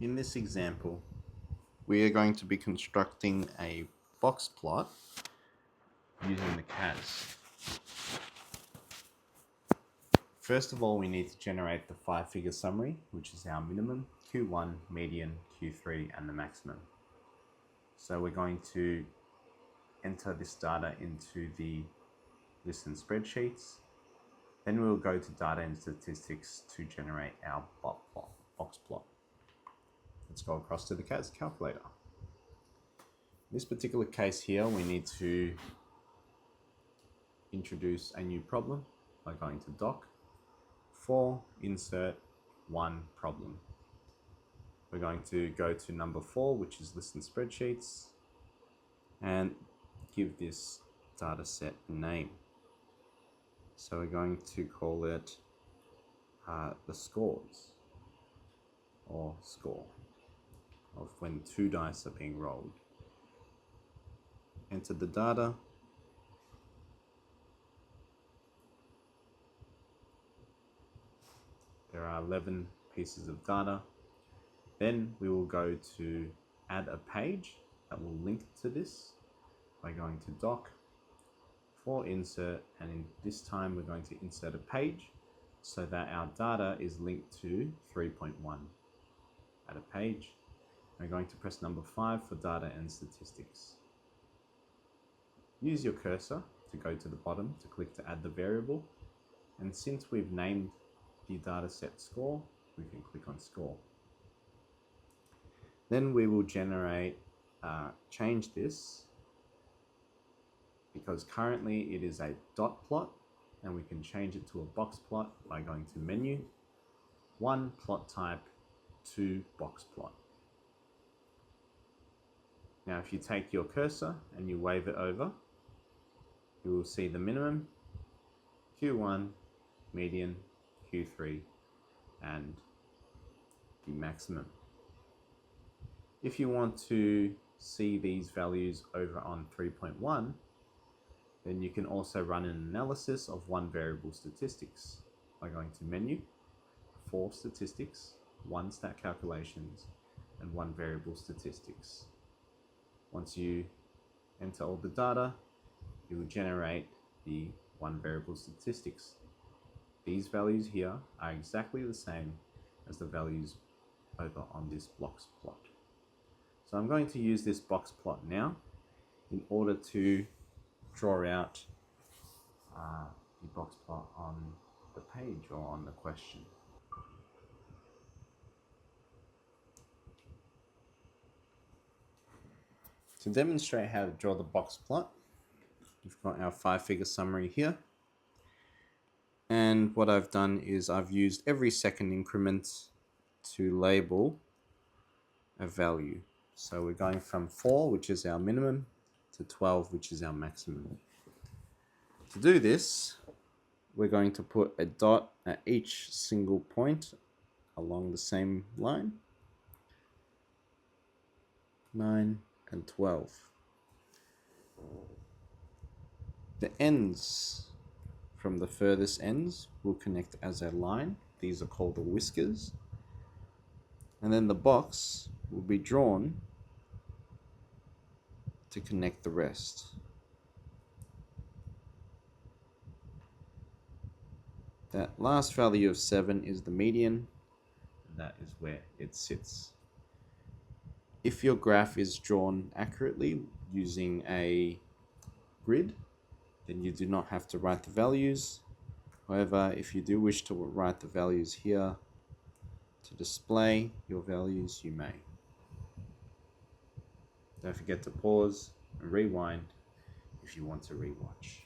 In this example, we are going to be constructing a box plot using the CAS. First of all, we need to generate the 5-figure summary, which is our minimum, Q1, median, Q3, and the maximum. So we're going to enter this data into the list and spreadsheets. Then we'll go to data and statistics to generate our box plot. Let's go across to the CAS calculator. In this particular case here, we need to introduce a new problem by going to doc, for insert one problem. We're going to go to number 4, which is list and spreadsheets, and give this data set a name. So we're going to call it the scores, or score, of when 2 dice are being rolled. Enter the data. There are 11 pieces of data. Then we will go to add a page that will link to this by going to doc, for insert, and in this time we're going to insert a page so that our data is linked to 3.1. Add a page. We're going to press number 5 for data and statistics. Use your cursor to go to the bottom to click to add the variable, and since we've named the dataset score, we can click on score. Then we will change this, because currently it is a dot plot, and we can change it to a box plot by going to menu, 1 plot type, 2 box plot. Now if you take your cursor and you wave it over, you will see the minimum, Q1, median, Q3, and the maximum. If you want to see these values over on 3.1, then you can also run an analysis of one variable statistics by going to menu, 4 statistics, 1 stat calculations, and 1 variable statistics. Once you enter all the data, it will generate the 1 variable statistics. These values here are exactly the same as the values over on this box plot. So I'm going to use this box plot now in order to draw out the box plot on the page or on the question. To demonstrate how to draw the box plot, we've got our 5-figure summary here. And what I've done is I've used every second increment to label a value. So we're going from 4, which is our minimum, to 12, which is our maximum. To do this, we're going to put a dot at each single point along the same line, 9 and 12. The ends from the furthest ends will connect as a line. These are called the whiskers. And then the box will be drawn to connect the rest. That last value of 7 is the median, and that is where it sits. If your graph is drawn accurately using a grid, then you do not have to write the values. However, if you do wish to write the values here to display your values, you may. Don't forget to pause and rewind if you want to rewatch.